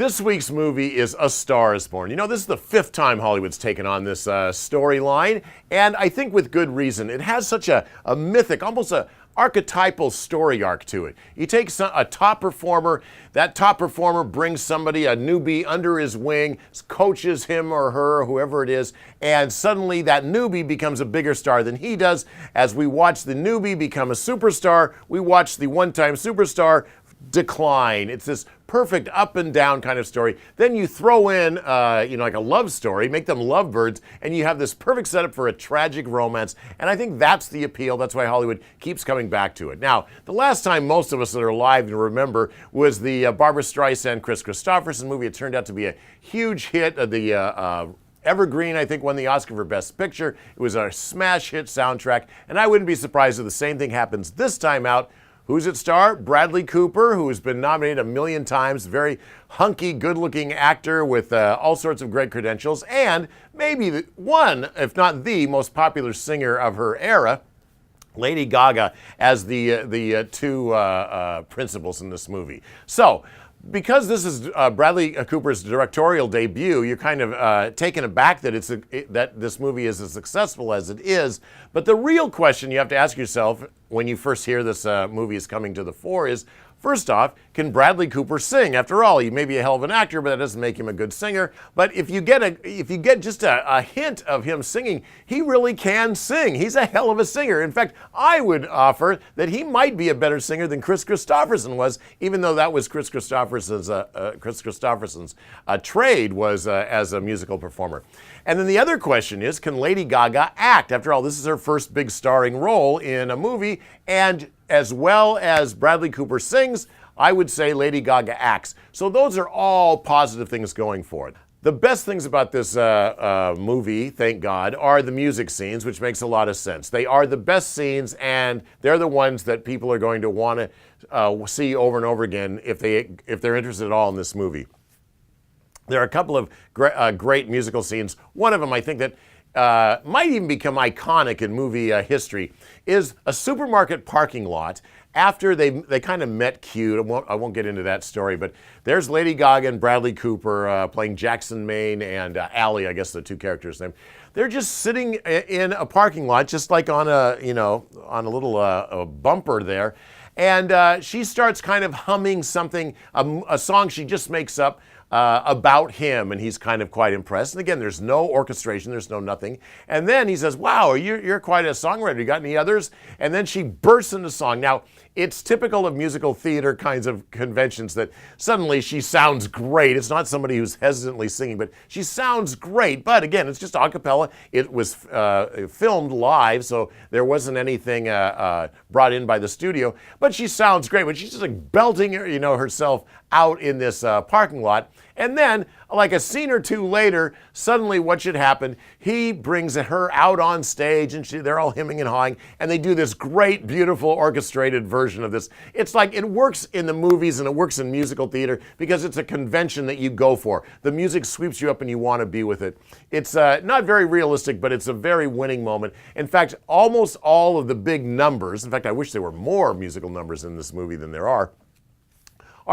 This week's movie is A Star is Born. You know, this is the fifth time Hollywood's taken on this storyline, and I think with good reason. It has such a mythic, almost a archetypal story arc to it. He takes a top performer, that top performer brings somebody, a newbie, under his wing, coaches him or her, whoever it is, and suddenly that newbie becomes a bigger star than he does. As we watch the newbie become a superstar, we watch the one-time superstar decline. It's this perfect up and down kind of story. Then you throw in, like a love story, make them lovebirds, and you have this perfect setup for a tragic romance. And I think that's the appeal. That's why Hollywood keeps coming back to it. Now, the last time most of us that are alive can remember was the Barbra Streisand, Kris Kristofferson movie. It turned out to be a huge hit. Evergreen, I think, won the Oscar for Best Picture. It was a smash hit soundtrack, and I wouldn't be surprised if the same thing happens this time out. Who's it star? Bradley Cooper, who has been nominated a million times, very hunky, good-looking actor with all sorts of great credentials, and maybe one, if not the most popular singer of her era, Lady Gaga, as the two principals in this movie. So, because this is Bradley Cooper's directorial debut, you're kind of taken aback that that this movie is as successful as it is. But the real question you have to ask yourself when you first hear this movie is coming to the fore is, first off, can Bradley Cooper sing? After all, he may be a hell of an actor, but that doesn't make him a good singer. But if you get just a hint of him singing, he really can sing. He's a hell of a singer. In fact, I would offer that he might be a better singer than Kris Kristofferson was, even though that was Kris Kristofferson's trade was as a musical performer. And then the other question is, can Lady Gaga act? After all, this is her first big starring role in a movie, and as well as Bradley Cooper sings, I would say Lady Gaga acts. So those are all positive things going for it. The best things about this movie, thank God, are the music scenes, which makes a lot of sense. They are the best scenes, and they're the ones that people are going to want to see over and over again if they're interested at all in this movie. There are a couple of great musical scenes. One of them, I think, that might even become iconic in movie history, is a supermarket parking lot after they kind of met cute. I won't get into that story, but there's Lady Gaga and Bradley Cooper playing Jackson Maine and Allie, I guess the two characters' name. They're just sitting in a parking lot, just like on a little bumper there, and she starts kind of humming something, a song she just makes up about him, and he's kind of quite impressed. And again, there's no orchestration, there's no nothing. And then he says, wow, you're quite a songwriter. You got any others? And then she bursts into song. Now, it's typical of musical theater kinds of conventions that suddenly she sounds great. It's not somebody who's hesitantly singing, but she sounds great. But again, it's just a cappella. It was filmed live, so there wasn't anything brought in by the studio. But she sounds great. But she's just like belting herself out in this parking lot. And then, like a scene or two later, suddenly what should happen? He brings her out on stage, and they're all hemming and hawing, and they do this great, beautiful, orchestrated version of this. It's like it works in the movies and it works in musical theater because it's a convention that you go for. The music sweeps you up and you want to be with it. It's not very realistic, but it's a very winning moment. In fact, almost all of the big numbers, in fact, I wish there were more musical numbers in this movie than there are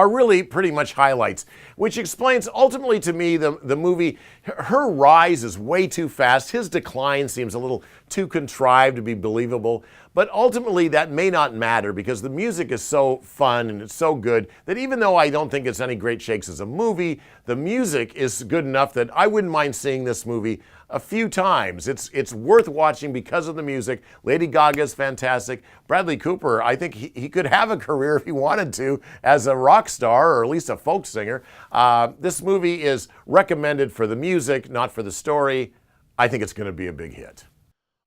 really pretty much highlights, which explains ultimately to me the movie. Her rise is way too fast. His decline seems a little too contrived to be believable. But ultimately that may not matter because the music is so fun and it's so good that even though I don't think it's any great shakes as a movie, the music is good enough that I wouldn't mind seeing this movie a few times. It's worth watching because of the music. Lady Gaga is fantastic. Bradley Cooper, I think he could have a career if he wanted to as a rock star or at least a folk singer. This movie is recommended for the music, not for the story. I think it's going to be a big hit.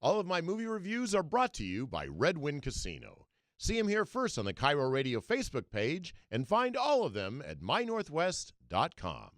All of my movie reviews are brought to you by Red Wind Casino. See them here first on the KIRO Radio Facebook page and find all of them at mynorthwest.com.